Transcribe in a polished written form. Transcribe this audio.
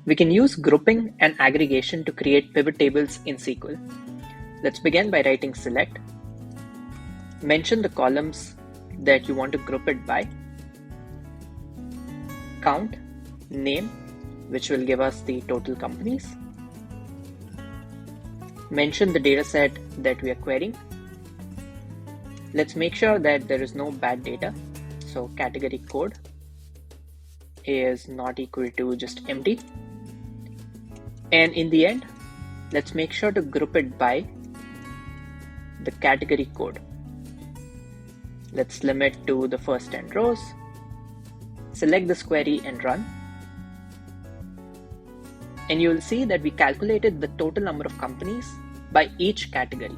We can use grouping and aggregation to create pivot tables in SQL. Let's begin by writing select. Mention the columns that you want to group it by. Count, name, which will give us the total companies. Mention the dataset that we are querying. Let's make sure that there is no bad data. So category code is not equal to just empty. And in the end, let's make sure to group it by the category code. Let's limit to the first 10 rows. Select this query and run. And you will see that we calculated the total number of companies by each category.